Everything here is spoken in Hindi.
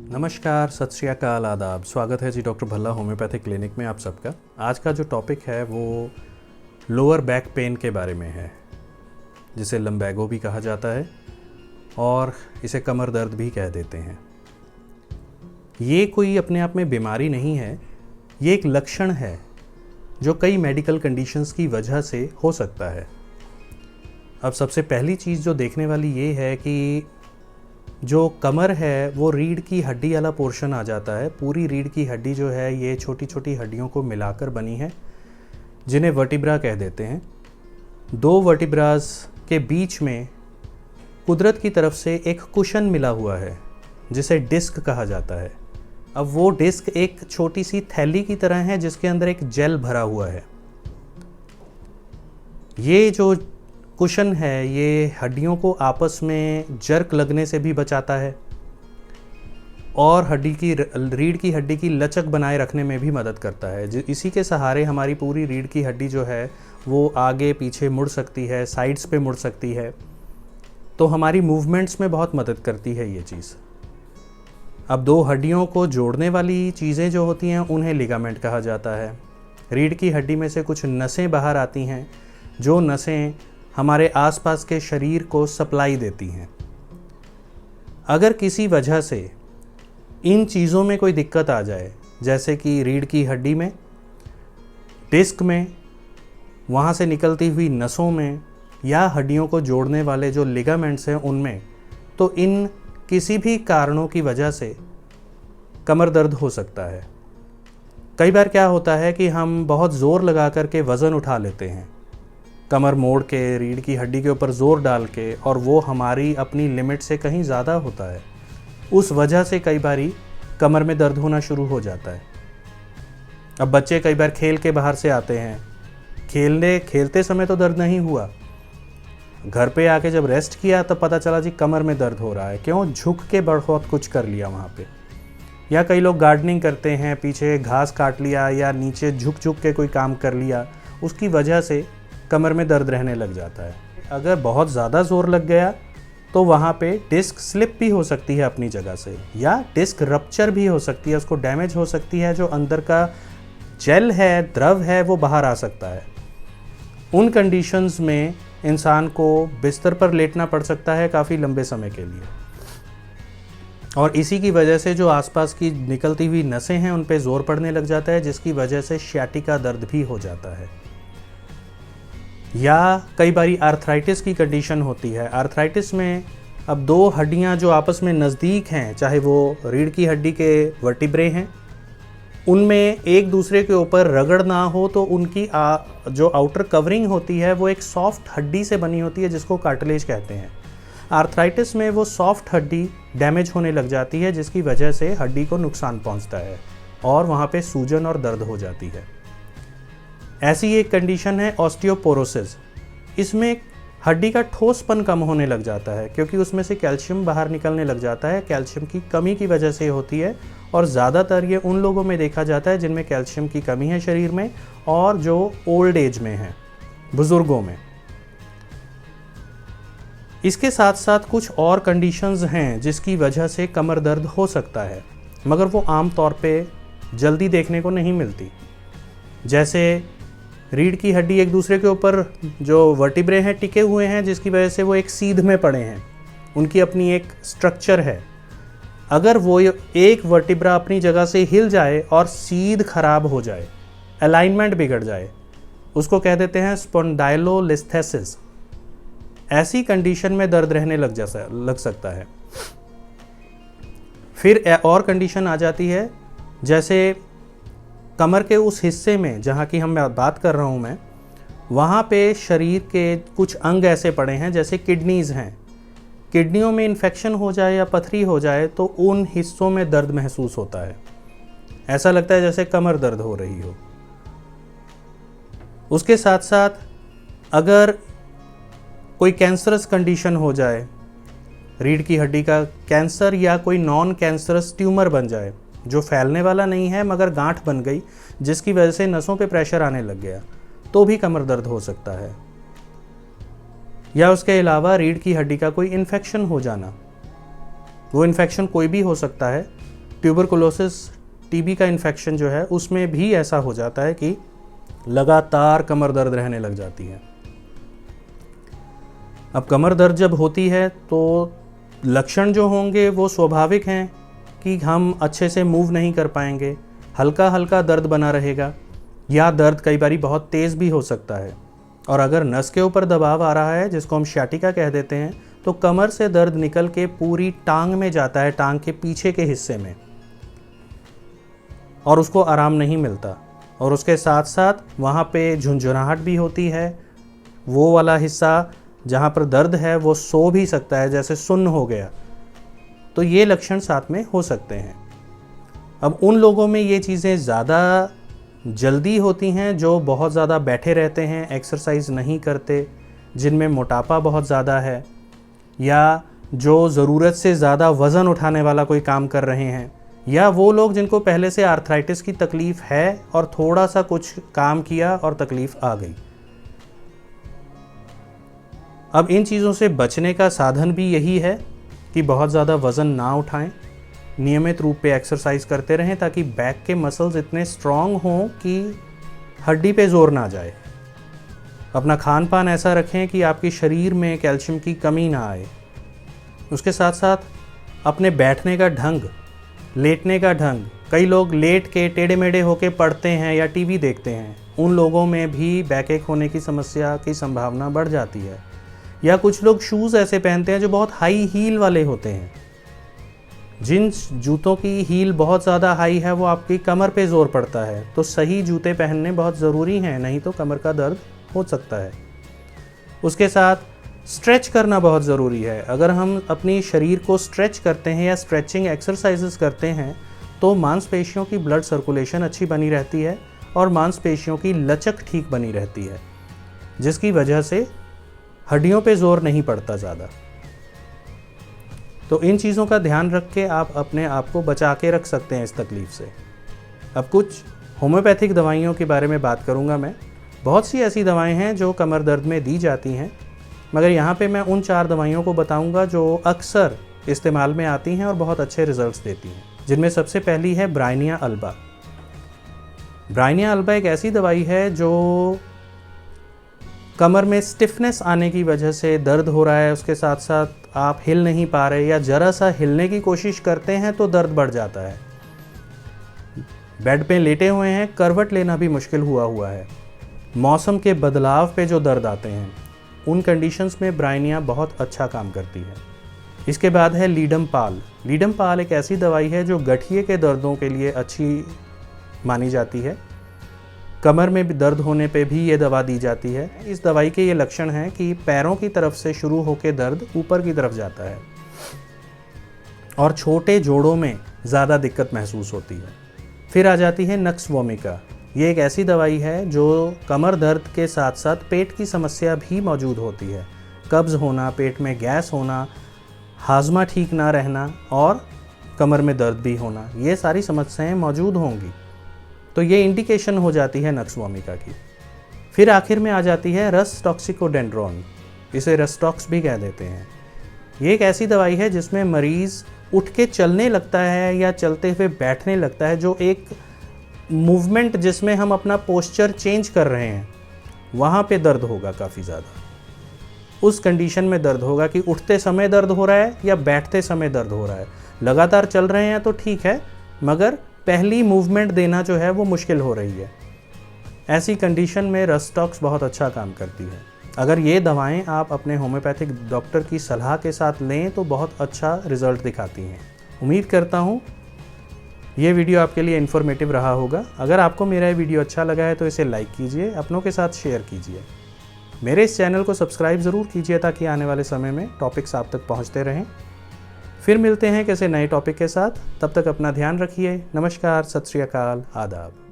नमस्कार, सत श्री अकाल, आदाब। स्वागत है जी डॉक्टर भल्ला होम्योपैथिक क्लिनिक में आप सबका। आज का जो टॉपिक है वो लोअर बैक पेन के बारे में है, जिसे लम्बैगो भी कहा जाता है और इसे कमर दर्द भी कह देते हैं। ये कोई अपने आप में बीमारी नहीं है, ये एक लक्षण है जो कई मेडिकल कंडीशंस की वजह से हो सकता है। अब सबसे पहली चीज़ जो देखने वाली ये है कि जो कमर है वो रीढ़ की हड्डी वाला पोर्शन आ जाता है। पूरी रीढ़ की हड्डी जो है ये छोटी छोटी हड्डियों को मिलाकर बनी है, जिन्हें वर्टिब्रा कह देते हैं। दो वर्टिब्रास के बीच में कुदरत की तरफ से एक कुशन मिला हुआ है जिसे डिस्क कहा जाता है। अब वो डिस्क एक छोटी सी थैली की तरह है जिसके अंदर एक जेल भरा हुआ है। ये जो कुशन है ये हड्डियों को आपस में जर्क लगने से भी बचाता है और रीढ़ की हड्डी की लचक बनाए रखने में भी मदद करता है। इसी के सहारे हमारी पूरी रीढ़ की हड्डी जो है वो आगे पीछे मुड़ सकती है, साइड्स पे मुड़ सकती है, तो हमारी मूवमेंट्स में बहुत मदद करती है ये चीज़। अब दो हड्डियों को जोड़ने वाली चीज़ें जो होती हैं उन्हें लिगामेंट कहा जाता है। रीढ़ की हड्डी में से कुछ नसें बाहर आती हैं, जो नसें हमारे आसपास के शरीर को सप्लाई देती हैं। अगर किसी वजह से इन चीज़ों में कोई दिक्कत आ जाए, जैसे कि रीढ़ की हड्डी में, डिस्क में, वहाँ से निकलती हुई नसों में या हड्डियों को जोड़ने वाले जो लिगामेंट्स हैं उनमें, तो इन किसी भी कारणों की वजह से कमर दर्द हो सकता है। कई बार क्या होता है कि हम बहुत ज़ोर लगा करके वज़न उठा लेते हैं, कमर मोड़ के रीढ़ की हड्डी के ऊपर ज़ोर डाल के, और वो हमारी अपनी लिमिट से कहीं ज़्यादा होता है। उस वजह से कई बारी कमर में दर्द होना शुरू हो जाता है। अब बच्चे कई बार खेल के बाहर से आते हैं, खेलते समय तो दर्द नहीं हुआ, घर पे आके जब रेस्ट किया तब पता चला जी कमर में दर्द हो रहा है। क्यों? झुक के बहुत कुछ कर लिया वहाँ पे। या कई लोग गार्डनिंग करते हैं, पीछे घास काट लिया या नीचे झुक झुक के कोई काम कर लिया, उसकी वजह से कमर में दर्द रहने लग जाता है। अगर बहुत ज़्यादा ज़ोर लग गया तो वहाँ पे डिस्क स्लिप भी हो सकती है अपनी जगह से, या डिस्क रप्चर भी हो सकती है, उसको डैमेज हो सकती है, जो अंदर का जेल है, द्रव है, वो बाहर आ सकता है। उन कंडीशंस में इंसान को बिस्तर पर लेटना पड़ सकता है काफ़ी लंबे समय के लिए, और इसी की वजह से जो आसपास की निकलती हुई नसें हैं उन पे ज़ोर पड़ने लग जाता है, जिसकी वजह से सियाटिका दर्द भी हो जाता है। या कई बारी आर्थराइटिस की कंडीशन होती है। आर्थराइटिस में अब दो हड्डियां जो आपस में नज़दीक हैं, चाहे वो रीढ़ की हड्डी के वर्टिब्रे हैं, उनमें एक दूसरे के ऊपर रगड़ ना हो तो उनकी जो आउटर कवरिंग होती है वो एक सॉफ्ट हड्डी से बनी होती है जिसको कार्टिलेज कहते हैं। आर्थराइटिस में वो सॉफ्ट हड्डी डैमेज होने लग जाती है, जिसकी वजह से हड्डी को नुकसान पहुंचता है और वहाँ पे सूजन और दर्द हो जाती है। ऐसी एक कंडीशन है ऑस्टियोपोरोसिस। इसमें हड्डी का ठोसपन कम होने लग जाता है क्योंकि उसमें से कैल्शियम बाहर निकलने लग जाता है। कैल्शियम की कमी की वजह से होती है, और ज़्यादातर ये उन लोगों में देखा जाता है जिनमें कैल्शियम की कमी है शरीर में और जो ओल्ड एज में हैं, बुज़ुर्गों में। इसके साथ साथ कुछ और कंडीशंस हैं जिसकी वजह से कमर दर्द हो सकता है, मगर वो आम तौर पे जल्दी देखने को नहीं मिलती। जैसे रीढ़ की हड्डी एक दूसरे के ऊपर जो वर्टिब्रे हैं टिके हुए हैं, जिसकी वजह से वो एक सीध में पड़े हैं, उनकी अपनी एक स्ट्रक्चर है। अगर वो एक वर्टिब्रा अपनी जगह से हिल जाए और सीध खराब हो जाए, अलाइनमेंट बिगड़ जाए, उसको कह देते हैं स्पॉन्डाइलोलिस्थेसिस। ऐसी कंडीशन में दर्द रहने लग सकता है। फिर और कंडीशन आ जाती है, जैसे कमर के उस हिस्से में जहाँ की हम बात कर रहा हूँ मैं, वहाँ पे शरीर के कुछ अंग ऐसे पड़े हैं, जैसे किडनीज़ हैं। किडनियों में इन्फेक्शन हो जाए या पथरी हो जाए तो उन हिस्सों में दर्द महसूस होता है, ऐसा लगता है जैसे कमर दर्द हो रही हो। उसके साथ साथ अगर कोई कैंसरस कंडीशन हो जाए, रीढ़ की हड्डी का कैंसर या कोई नॉन कैंसरस ट्यूमर बन जाए जो फैलने वाला नहीं है मगर गांठ बन गई, जिसकी वजह से नसों पे प्रेशर आने लग गया, तो भी कमर दर्द हो सकता है। या उसके अलावा रीढ़ की हड्डी का कोई इन्फेक्शन हो जाना, वो इन्फेक्शन कोई भी हो सकता है, ट्यूबरकुलोसिस, टीबी का इन्फेक्शन जो है उसमें भी ऐसा हो जाता है कि लगातार कमर दर्द रहने लग जाती है। अब कमर दर्द जब होती है तो लक्षण जो होंगे वो स्वाभाविक हैं कि हम अच्छे से मूव नहीं कर पाएंगे, हल्का हल्का दर्द बना रहेगा, या दर्द कई बारी बहुत तेज़ भी हो सकता है। और अगर नस के ऊपर दबाव आ रहा है, जिसको हम शाटिका कह देते हैं, तो कमर से दर्द निकल के पूरी टांग में जाता है, टांग के पीछे के हिस्से में, और उसको आराम नहीं मिलता। और उसके साथ साथ वहाँ पे झुंझुनाहट भी होती है, वो वाला हिस्सा जहाँ पर दर्द है वो सो भी सकता है, जैसे सुन्न हो गया। तो ये लक्षण साथ में हो सकते हैं। अब उन लोगों में ये चीज़ें ज़्यादा जल्दी होती हैं जो बहुत ज़्यादा बैठे रहते हैं, एक्सरसाइज नहीं करते, जिनमें मोटापा बहुत ज़्यादा है, या जो ज़रूरत से ज़्यादा वज़न उठाने वाला कोई काम कर रहे हैं, या वो लोग जिनको पहले से आर्थराइटिस की तकलीफ़ है और थोड़ा सा कुछ काम किया और तकलीफ़ आ गई। अब इन चीज़ों से बचने का साधन भी यही है कि बहुत ज़्यादा वज़न ना उठाएं, नियमित रूप पे एक्सरसाइज करते रहें ताकि बैक के मसल्स इतने स्ट्रॉन्ग हों कि हड्डी पे जोर ना जाए। अपना खान पान ऐसा रखें कि आपके शरीर में कैल्शियम की कमी ना आए। उसके साथ साथ अपने बैठने का ढंग, लेटने का ढंग, कई लोग लेट के टेढ़े मेढ़े होके पढ़ते हैं या टीवी देखते हैं, उन लोगों में भी बैकएक होने की समस्या की संभावना बढ़ जाती है। या कुछ लोग शूज़ ऐसे पहनते हैं जो बहुत हाई हील वाले होते हैं। जिन जूतों की हील बहुत ज़्यादा हाई है वो आपकी कमर पे ज़ोर पड़ता है, तो सही जूते पहनने बहुत ज़रूरी हैं, नहीं तो कमर का दर्द हो सकता है। उसके साथ स्ट्रेच करना बहुत ज़रूरी है। अगर हम अपनी शरीर को स्ट्रेच करते हैं या स्ट्रेचिंग एक्सरसाइजेस करते हैं तो मांसपेशियों की ब्लड सर्कुलेशन अच्छी बनी रहती है और मांसपेशियों की लचक ठीक बनी रहती है, जिसकी वजह से हड्डियों पे जोर नहीं पड़ता ज़्यादा। तो इन चीज़ों का ध्यान रख के आप अपने आप को बचा के रख सकते हैं इस तकलीफ़ से। अब कुछ होम्योपैथिक दवाइयों के बारे में बात करूँगा मैं। बहुत सी ऐसी दवाएं हैं जो कमर दर्द में दी जाती हैं, मगर यहाँ पे मैं उन 4 दवाइयों को बताऊँगा जो अक्सर इस्तेमाल में आती हैं और बहुत अच्छे रिजल्ट्स देती हैं, जिनमें सबसे पहली है ब्राइनिया अल्बा। ब्राइनिया अल्बा एक ऐसी दवाई है जो कमर में स्टिफनेस आने की वजह से दर्द हो रहा है, उसके साथ साथ आप हिल नहीं पा रहे या ज़रा सा हिलने की कोशिश करते हैं तो दर्द बढ़ जाता है, बेड पे लेटे हुए हैं, करवट लेना भी मुश्किल हुआ है, मौसम के बदलाव पे जो दर्द आते हैं, उन कंडीशंस में ब्राइनिया बहुत अच्छा काम करती है। इसके बाद है लीडम पाल। लीडम पाल एक ऐसी दवाई है जो गठिए के दर्दों के लिए अच्छी मानी जाती है। कमर में भी दर्द होने पे भी ये दवा दी जाती है। इस दवाई के ये लक्षण हैं कि पैरों की तरफ से शुरू होकर दर्द ऊपर की तरफ जाता है और छोटे जोड़ों में ज़्यादा दिक्कत महसूस होती है। फिर आ जाती है नक्स वोमिका। ये एक ऐसी दवाई है जो कमर दर्द के साथ साथ पेट की समस्या भी मौजूद होती है। कब्ज़ होना, पेट में गैस होना, हाजमा ठीक ना रहना और कमर में दर्द भी होना, ये सारी समस्याएं मौजूद होंगी, तो ये इंडिकेशन हो जाती है नक्स वोमिका की। फिर आखिर में आ जाती है रस टॉक्सिकोडेंड्रोन, इसे रसटॉक्स भी कह देते हैं। ये एक ऐसी दवाई है जिसमें मरीज़ उठ के चलने लगता है या चलते हुए बैठने लगता है, जो एक मूवमेंट जिसमें हम अपना पोस्चर चेंज कर रहे हैं, वहाँ पे दर्द होगा काफ़ी ज़्यादा। उस कंडीशन में दर्द होगा कि उठते समय दर्द हो रहा है या बैठते समय दर्द हो रहा है। लगातार चल रहे हैं तो ठीक है, मगर पहली मूवमेंट देना जो है वो मुश्किल हो रही है। ऐसी कंडीशन में रसटॉक्स बहुत अच्छा काम करती है। अगर ये दवाएं आप अपने होम्योपैथिक डॉक्टर की सलाह के साथ लें तो बहुत अच्छा रिजल्ट दिखाती हैं। उम्मीद करता हूँ ये वीडियो आपके लिए इन्फॉर्मेटिव रहा होगा। अगर आपको मेरा ये वीडियो अच्छा लगा है तो इसे लाइक कीजिए, अपनों के साथ शेयर कीजिए। मेरे इस चैनल को सब्सक्राइब ज़रूर कीजिए ताकि आने वाले समय में टॉपिक्स आप तक पहुँचते रहें। फिर मिलते हैं किसी नए टॉपिक के साथ, तब तक अपना ध्यान रखिए। नमस्कार, सत श्री अकाल, आदाब।